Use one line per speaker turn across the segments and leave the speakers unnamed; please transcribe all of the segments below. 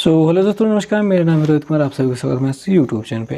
Hello दोस्तों, नमस्कार। मेरा नाम है रोहित कुमार। आप सभी का स्वागत है इस यूट्यूब चैनल पे।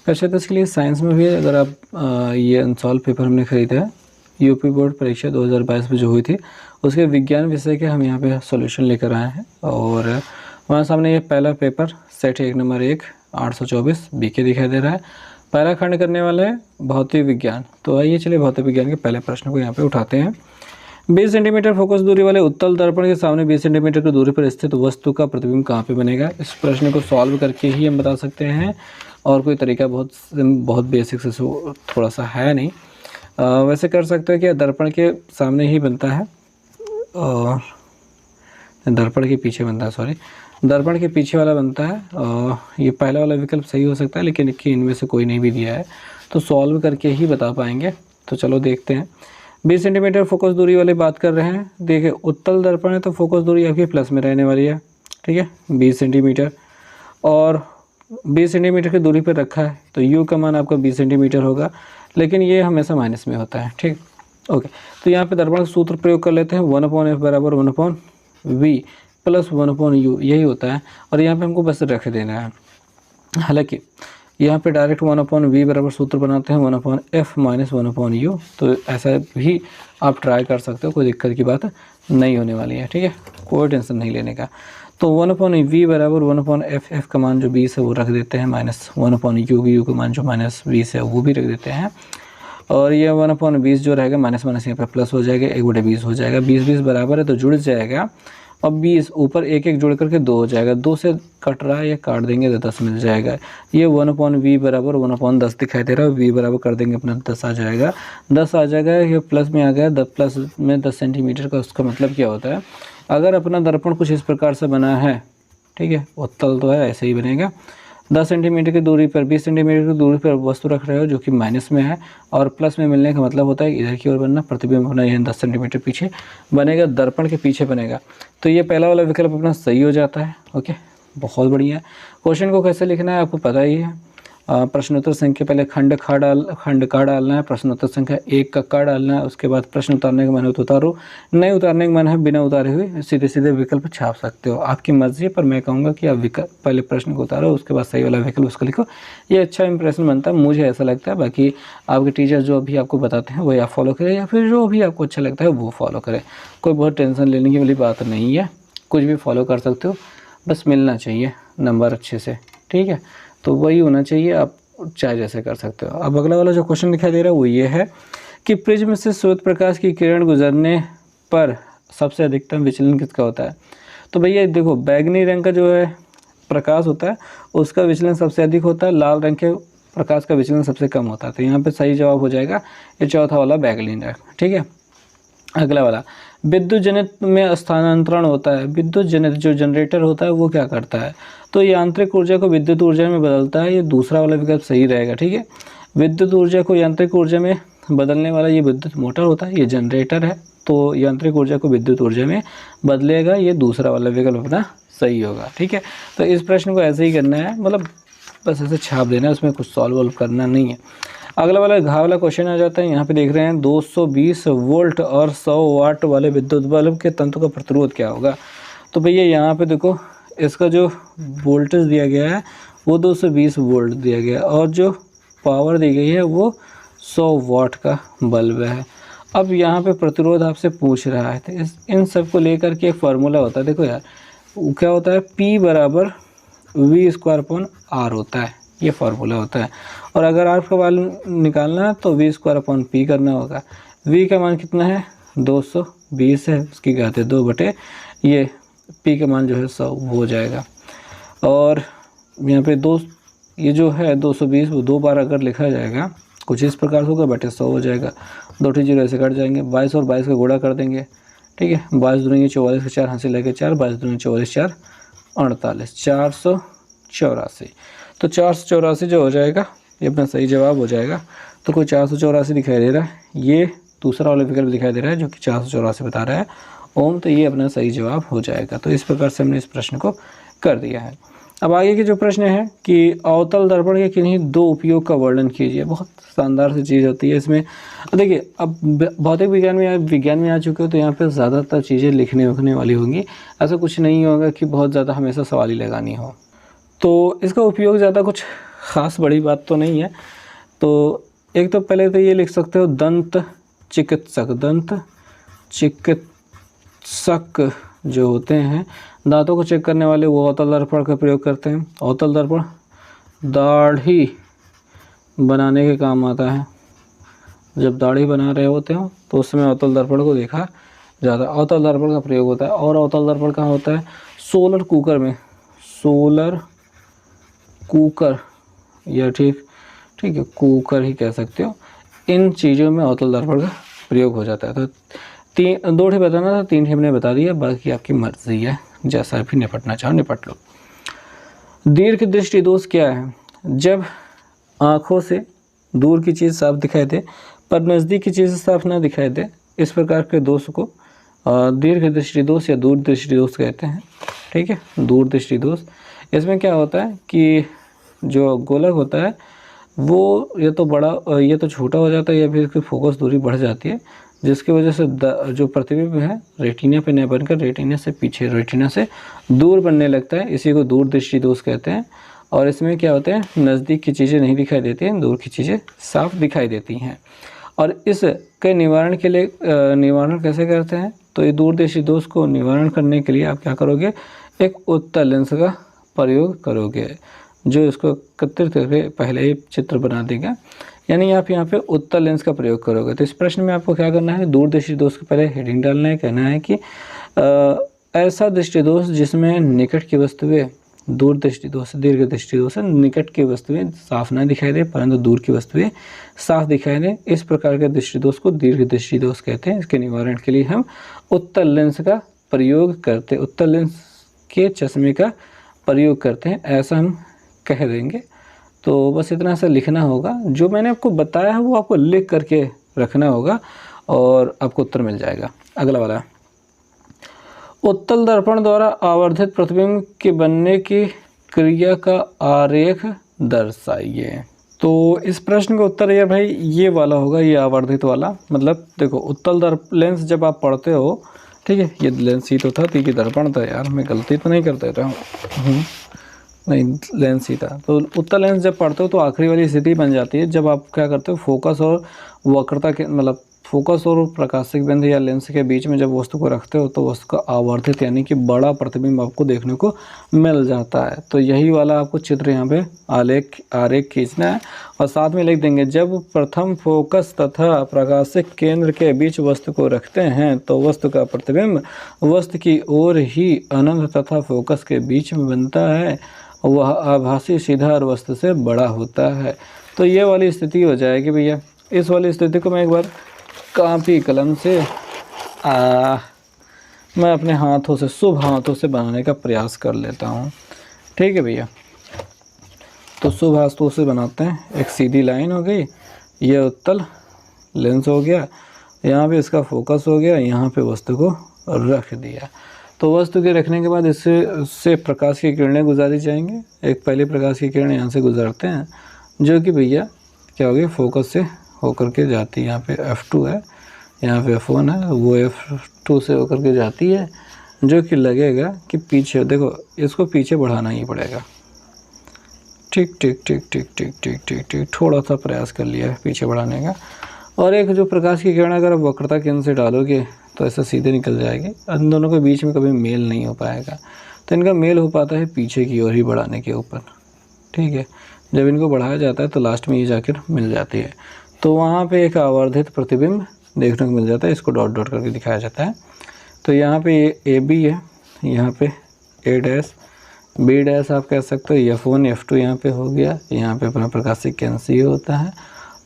कक्षा 10 के लिए साइंस में भी अगर आप ये अनसॉल्व पेपर हमने ख़रीदा है यूपी बोर्ड परीक्षा 2022 में जो हुई थी, उसके विज्ञान विषय के हम यहाँ पे सॉल्यूशन लेकर आए हैं। और हमारे सामने ये पहला पेपर सेट 1 नंबर 1 824 बीके दिखाई दे रहा है। पहला खंड करने वाले हैं भौतिक विज्ञान। तो आइए चलिए भौतिक विज्ञान के पहले प्रश्न को यहाँ पे उठाते हैं। 20 सेंटीमीटर फोकस दूरी वाले उत्तल दर्पण के सामने 20 सेंटीमीटर की दूरी पर स्थित वस्तु का प्रतिबिंब कहाँ पे बनेगा। इस प्रश्न को सॉल्व करके ही हम बता सकते हैं, और कोई तरीका बहुत बेसिक से थोड़ा सा है नहीं। वैसे कर सकते हैं कि दर्पण के सामने ही बनता है और दर्पण के पीछे बनता है, सॉरी दर्पण के पीछे वाला बनता है। ये पहला वाला विकल्प सही हो सकता है, लेकिन इनमें से कोई नहीं भी दिया है, तो सॉल्व करके ही बता पाएंगे। तो चलो देखते हैं। 20 सेंटीमीटर फोकस दूरी वाली बात कर रहे हैं। देखिए उत्तल दर्पण है तो फोकस दूरी आपकी प्लस में रहने वाली है, ठीक है 20 सेंटीमीटर, और 20 सेंटीमीटर की दूरी पर रखा है तो यू का मान आपका 20 सेंटीमीटर होगा, लेकिन ये हमेशा माइनस में होता है, ठीक। ओके, तो यहाँ पे दर्पण का सूत्र प्रयोग कर लेते हैं। 1/f बराबर 1/v प्लस 1/u यही होता है, और यहाँ पे हमको बस रख देना है। हालांकि यहाँ पे डायरेक्ट 1/v बराबर सूत्र बनाते हैं 1/f माइनस 1/u, तो ऐसा भी आप ट्राई कर सकते हो, कोई दिक्कत की बात नहीं होने वाली है, ठीक है, कोई टेंशन नहीं लेने का। तो 1/v बराबर 1/f, f का मान जो 20 है वो रख देते हैं, माइनस 1/u, u का मान जो -20 है वो भी रख देते हैं, और ये 1/20 जो रहेगा माइनस माइनस यहाँ पे प्लस हो जाएगा, 1/20 हो जाएगा। 20 बराबर है तो जुड़ जाएगा, अब 20 ऊपर एक एक जोड़ करके 2 हो जाएगा, 2 से कट रहा है, ये काट देंगे तो 10 मिल जाएगा। ये 1/v बराबर 1/10 दिखाई दे रहा है, v बराबर कर देंगे अपना 10 आ जाएगा, 10 आ जाएगा। ये प्लस में आ गया, 10 प्लस में 10 सेंटीमीटर का, उसका मतलब क्या होता है, अगर अपना दर्पण कुछ इस प्रकार से बना है, ठीक है, उत्तल तो है ऐसे ही बनेगा। 10 सेंटीमीटर की दूरी पर 20 सेंटीमीटर की दूरी पर वस्तु रख रहे हो जो कि माइनस में है, और प्लस में मिलने का मतलब होता है इधर की ओर बनना, प्रतिबिंब होना, यह 10 सेंटीमीटर पीछे बनेगा, दर्पण के पीछे बनेगा। तो ये पहला वाला विकल्प अपना सही हो जाता है। ओके, बहुत बढ़िया। क्वेश्चन को कैसे लिखना है आपको पता ही है। प्रश्नोत्तर संख्या पहले खंड का डालना है, प्रश्नोत्तर संख्या 1 का डालना है, उसके बाद प्रश्न उतारने का मन है तो उतारो, नहीं उतारने का मन है बिना उतारे हुए सीधे सीधे विकल्प छाप सकते हो, आपकी मर्जी। पर मैं कहूँगा कि आप विकल्प पहले प्रश्न को उतारो, उसके बाद सही वाला विकल्प उसको लिखो, ये अच्छा इंप्रेशन बनता है, मुझे ऐसा लगता है। बाकी आपके टीचर जो भी आपको बताते हैं वही आप फॉलो करें, या फिर जो भी आपको अच्छा लगता है वो फॉलो करें। कोई बहुत टेंशन लेने की वाली बात नहीं है, कुछ भी फॉलो कर सकते हो, बस मिलना चाहिए नंबर अच्छे से, ठीक है। तो वही होना चाहिए, आप चाहे जैसे कर सकते हो। अब अगला वाला जो क्वेश्चन दिखाई दे रहा है वो ये है कि प्रिज्म से श्वेत प्रकाश की किरण गुजरने पर सबसे अधिकतम विचलन किसका होता है। तो भैया देखो, बैगनी रंग का जो है प्रकाश होता है उसका विचलन सबसे अधिक होता है, लाल रंग के प्रकाश का विचलन सबसे कम होता है। तो यहाँ पे सही जवाब हो जाएगा ये चौथा वाला बैगनी रंग, ठीक है। अगला वाला, विद्युत जनित में स्थानांतरण होता है। विद्युत जनित जो जनरेटर होता है वो क्या करता है, तो यांत्रिक ऊर्जा को विद्युत ऊर्जा में बदलता है। ये दूसरा वाला विकल्प सही रहेगा, ठीक है। विद्युत ऊर्जा को यांत्रिक ऊर्जा में बदलने वाला ये विद्युत मोटर होता है, ये जनरेटर है, तो यांत्रिक ऊर्जा को विद्युत ऊर्जा में बदलेगा, ये दूसरा वाला विकल्प अपना सही होगा, ठीक है। तो इस प्रश्न को ऐसे ही करना है, मतलब बस ऐसे छाप देना है, उसमें कुछ सॉल्व करना नहीं है। अगला वाला घा वाला क्वेश्चन आ जाता है। यहाँ पे देख रहे हैं 220 वोल्ट और 100 वाट वाले विद्युत बल्ब के तंतु का प्रतिरोध क्या होगा। तो भैया यहाँ पे देखो, इसका जो वोल्टेज दिया गया है वो 220 वोल्ट दिया गया है, और जो पावर दी गई है वो 100 वाट का बल्ब है। अब यहाँ पे प्रतिरोध आपसे पूछ रहा है, तो इन सब को लेकर के एक फार्मूला होता है। देखो यार, वो क्या होता है, P बराबर V² होता है, ये फार्मूला होता है। और अगर R का मान निकालना है तो V²/P करना होगा। V का मान कितना है, 220 है, उसकी घात 2 बटे ये P का मान जो है 100 हो जाएगा। और यहाँ पे ये जो है 220 वो 2 बार अगर लिखा जाएगा कुछ इस प्रकार से होगा, बटे 100 हो जाएगा। 2 0 ऐसे कट जाएंगे, 22 और 22 का गुणा कर देंगे, ठीक है। 22 दूनी 44 के 4 हासिल लगे 4, 22 दूनी 44 4 48, 484। तो 484 जो हो जाएगा ये अपना सही जवाब हो जाएगा। तो कोई 484 दिखाई दे रहा है, ये दूसरा वाला विकल्प दिखाई दे रहा है जो कि 484 बता रहा है ओम, तो ये अपना सही जवाब हो जाएगा। तो इस प्रकार से हमने इस प्रश्न को कर दिया है। अब आगे के जो प्रश्न है कि अवतल दर्पण के किन्हीं दो उपयोग का वर्णन कीजिए। बहुत शानदार सी चीज़ होती है इसमें। देखिए, अब भौतिक विज्ञान में आ चुके हो तो यहाँ पे ज़्यादातर चीज़ें लिखने उखने वाली होंगी। ऐसा कुछ नहीं होगा कि बहुत ज़्यादा हमेशा सवाल ही लगानी हो। तो इसका उपयोग ज़्यादा कुछ ख़ास बड़ी बात तो नहीं है। तो एक तो पहले तो ये लिख सकते हो दंत चिकित्सक जो होते हैं दांतों को चेक करने वाले, वो अवतल दर्पण का प्रयोग करते हैं। अवतल दर्पण दाढ़ी बनाने के काम आता है। जब दाढ़ी बना रहे होते हो तो उस समय अवतल दर्पण को देखा ज़्यादा अवतल दर्पण का प्रयोग होता है। और अवतल दर्पण कहाँ होता है? सोलर कुकर में, सोलर कुकर या ठीक है कुकर ही कह सकते हो। इन चीज़ों में अवतल दर्पण का प्रयोग हो जाता है। तो दो ठे बताना था, 3 ठे मैंने बता दिया, बाकी आपकी मर्जी है, जैसा भी निपटना चाहो निपट लो। दीर्घ दृष्टि दोष क्या है? जब आँखों से दूर की चीज़ साफ दिखाई दे पर नज़दीक की चीज़ साफ ना दिखाई दे, इस प्रकार के दोष को दीर्घ दृष्टि दोष या दूर दृष्टि दोष कहते हैं। ठीक है, दूर दृष्टि दोष। इसमें क्या होता है कि जो गोलक होता है वो या तो बड़ा या तो छोटा हो जाता है या फिर इसकी फोकस दूरी बढ़ जाती है, जिसकी वजह से जो प्रतिबिंब है रेटिना पे न बनकर रेटिना से पीछे, रेटिना से दूर बनने लगता है। इसी को दूर दृष्टि दोष कहते हैं। और इसमें क्या होता है, नज़दीक की चीज़ें नहीं दिखाई देती हैं, दूर की चीज़ें साफ दिखाई देती हैं। और इसके निवारण के लिए निवारण कैसे करते हैं? तो ये दूर दृष्टि दोष को निवारण करने के लिए आप क्या करोगे? एक उत्तल लेंस का प्रयोग करोगे, जो इसको एकत्रित करके पहले ही चित्र बना देगा। यानी आप यहाँ पे उत्तल लेंस का प्रयोग करोगे। तो इस प्रश्न में आपको क्या करना है? दूर दृष्टि दोष के पहले हेडिंग डालना है, कहना है कि ऐसा दृष्टि दोष जिसमें निकट की वस्तुएं, दूर दृष्टि दोष, दीर्घ दृष्टि दोष है, निकट की वस्तुएं साफ ना दिखाई दे परंतु दूर की वस्तुएं साफ दिखाई दे, इस प्रकार के दृष्टि दोष को दीर्घ दृष्टि दोष कहते हैं। इसके निवारण के लिए हम उत्तल लेंस का प्रयोग करते हैं, उत्तल लेंस के चश्मे का प्रयोग करते हैं, ऐसा हम कह देंगे। तो बस इतना सा लिखना होगा। जो मैंने आपको बताया है वो आपको लिख करके रखना होगा और आपको उत्तर मिल जाएगा। अगला वाला, उत्तल दर्पण द्वारा आवर्धित प्रतिबिंब के बनने की क्रिया का आरेख दर्शाइए। तो इस प्रश्न का उत्तर है भाई ये वाला होगा, ये आवर्धित वाला। मतलब देखो, उत्तल लेंस जब आप पढ़ते हो, ठीक है, ये लेंस ही तो था, ये दर्पण था यार, मैं गलती तो नहीं करते था, नहीं लेंस ही था। तो उत्तल लेंस जब पढ़ते हो तो आखिरी वाली स्थिति बन जाती है जब आप क्या करते हो, फोकस और वक्रता के मतलब फोकस और प्रकाशिक बिंदु या लेंस के बीच में जब वस्तु को रखते हो तो वस्तु का आवर्धित यानी कि बड़ा प्रतिबिंब आपको देखने को मिल जाता है। तो यही वाला आपको चित्र यहाँ पे आरेख खींचना है और साथ में लिख देंगे, जब प्रथम फोकस तथा प्रकाशिक केंद्र के बीच वस्तु को रखते हैं तो वस्तु का प्रतिबिंब वस्तु की ओर ही अनंत तथा फोकस के बीच में बनता है, वह आभासी सीधा और वस्तु से बड़ा होता है। तो ये वाली स्थिति हो जाएगी भैया। इस वाली स्थिति को मैं एक बार कापी कलम से मैं अपने हाथों से, शुभ हाथों से बनाने का प्रयास कर लेता हूँ। ठीक है भैया, तो शुभ हाथों से बनाते हैं। एक सीधी लाइन हो गई, ये उत्तल लेंस हो गया, यहाँ पे इसका फोकस हो गया, यहाँ पे वस्तु को रख दिया। तो वस्तु के रखने के बाद इससे प्रकाश की किरणें गुजारी जाएंगी। एक पहले प्रकाश की किरण यहाँ से गुजरते हैं, जो कि भैया क्या हो गया, फोकस से होकर के जाती है। यहाँ पे F2 है, यहाँ पे F1 है, वो F2 से होकर के जाती है, जो कि लगेगा कि पीछे, देखो इसको पीछे बढ़ाना ही पड़ेगा। ठीक ठीक ठीक ठीक ठीक ठीक ठीक ठीक, थोड़ा सा प्रयास कर लिया है पीछे बढ़ाने का। और एक जो प्रकाश की किरण अगर आप वक्रता केंद्र से डालोगे तो ऐसा सीधे निकल जाएगी, इन दोनों के बीच में कभी मेल नहीं हो पाएगा। तो इनका मेल हो पाता है पीछे की ओर ही बढ़ाने के ऊपर। ठीक है, जब इनको बढ़ाया जाता है तो लास्ट में ये जाकर मिल जाती है, तो वहाँ पे एक आवर्धित प्रतिबिंब देखने को मिल जाता है। इसको डॉट डॉट करके दिखाया जाता है। तो यहाँ पे ये AB है, यहाँ पे A', B' आप कह सकते हो, F1 F2 यहाँ पे हो गया, यहाँ पे अपना प्रकाशिक केंद्र C होता है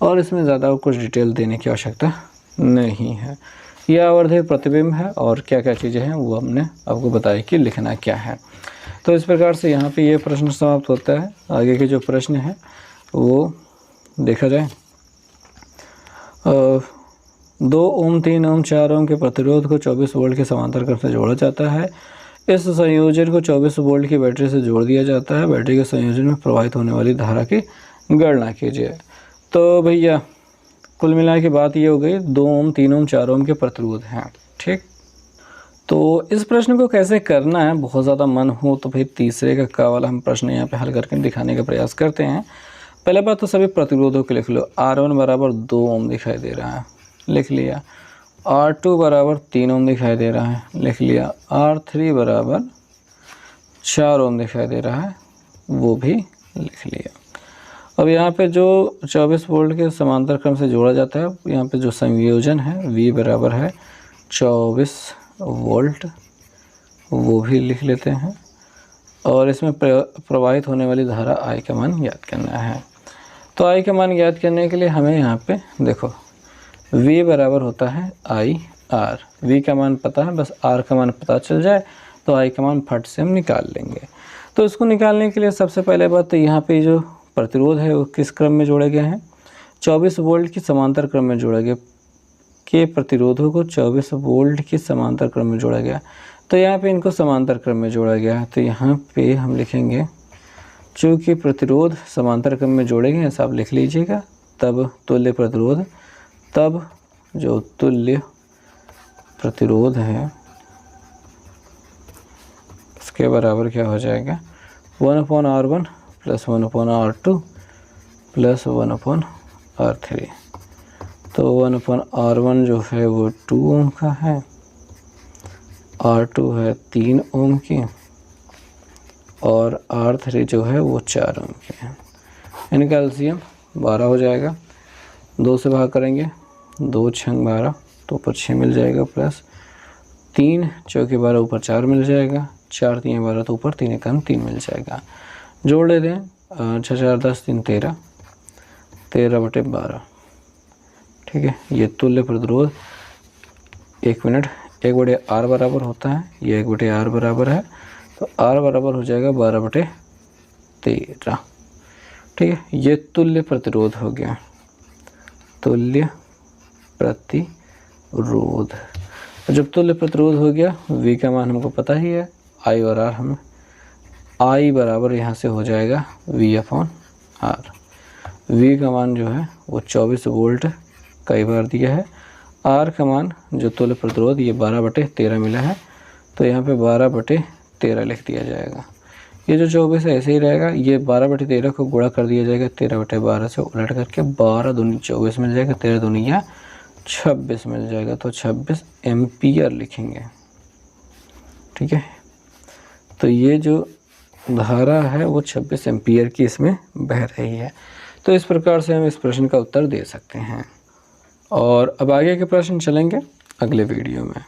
और इसमें ज़्यादा कुछ डिटेल देने की आवश्यकता नहीं है। यह आवर्धित प्रतिबिंब है और क्या क्या चीज़ें हैं वो हमने आपको बताया कि लिखना क्या है। तो इस प्रकार से यहाँ पे ये प्रश्न समाप्त होता है। आगे के जो प्रश्न है वो देखा जाए। 2 ओम 3 ओम 4 ओम के प्रतिरोध को 24 वोल्ट के समांतर क्रम से जोड़ा जाता है। इस संयोजन को 24 वोल्ट की बैटरी से जोड़ दिया जाता है। बैटरी के संयोजन में प्रवाहित होने वाली धारा की गणना कीजिए। तो भैया कुल मिला के बात ये हो गई, 2 ओम, 3 ओम, 4 ओम के प्रतिरोध हैं। ठीक, तो इस प्रश्न को कैसे करना है, बहुत ज़्यादा मन हो तो भाई तीसरे का वाला हम प्रश्न यहाँ पे हल करके दिखाने का प्रयास करते हैं। पहले बात तो सभी प्रतिरोधों के लिख लो। R1 बराबर 2 ओम दिखाई दे रहा है, लिख लिया। R2 बराबर 3 ओम दिखाई दे रहा है, लिख लिया। R3 बराबर 4 ओम दिखाई दे रहा है, वो भी लिख लिया। अब यहाँ पे जो 24 वोल्ट के समांतर क्रम से जोड़ा जाता है, यहाँ पे जो संयोजन है V बराबर है 24 वोल्ट, वो भी लिख लेते हैं। और इसमें प्रवाहित होने वाली धारा I का मान याद करना है। तो I का मान याद करने के लिए हमें यहाँ पे देखो V बराबर होता है IR। V का मान पता है, बस R का मान पता चल जाए तो I का मान फट से हम निकाल लेंगे। तो इसको निकालने के लिए सबसे पहले बात तो यहाँ पे जो प्रतिरोध है वो किस क्रम में जोड़े गए हैं, 24 वोल्ट की समांतर क्रम में जोड़ा गया। के प्रतिरोधों को 24 वोल्ट की समांतर क्रम में जोड़ा गया, तो यहाँ पे इनको समांतर क्रम में जोड़ा गया है। तो यहाँ पे हम लिखेंगे चूँकि प्रतिरोध समांतर क्रम में जोड़े गए, ऐसा आप लिख लीजिएगा। तब तुल्य प्रतिरोध, तब जो तुल्य प्रतिरोध है उसके बराबर क्या हो जाएगा, 1/R1 plus 1/R2 plus 1/R3। तो 1/R1 जो है वो 2 ओम का है, R2 है 3 ओम की, और R3 जो है वो 4 ओम की है। इनका एलसीएम 12 हो जाएगा। 2 से भाग करेंगे, 2 छंग 12, तो ऊपर 6 मिल जाएगा, प्लस 3 चौके 12 ऊपर 4 मिल जाएगा, 4 3 12 तो ऊपर 3 एकम 3 मिल जाएगा। जोड़ लेते हैं, 6 4 10 3 13, 13/12। ठीक है, ये तुल्य प्रतिरोध 1 मिनट 1/R बराबर होता है, ये 1/R बराबर है, तो R बराबर हो जाएगा 12/13। ठीक है, ये तुल्य प्रतिरोध हो गया, तुल्य प्रतिरोध। जब तुल्य प्रतिरोध हो गया, V का मान हमको पता ही है, I और R हमें, I बराबर यहाँ से हो जाएगा V/R। V का मान जो है वो 24 वोल्ट कई बार दिया है। R का मान जो तुल्य प्रतिरोध ये 12/13 मिला है, तो यहाँ पे 12/13 लिख दिया जाएगा। ये जो 24 है ऐसे ही रहेगा, ये 12/13 को गुणा कर दिया जाएगा 13/12 से उलट करके, 12 दूनी 24 मिल जाएगा, 13 दूनी 26 मिल जाएगा, तो 26 एम्पियर लिखेंगे। ठीक है, तो ये जो धारा है वो 26 एम्पियर की इसमें बह रही है। तो इस प्रकार से हम इस प्रश्न का उत्तर दे सकते हैं। और अब आगे के प्रश्न चलेंगे अगले वीडियो में।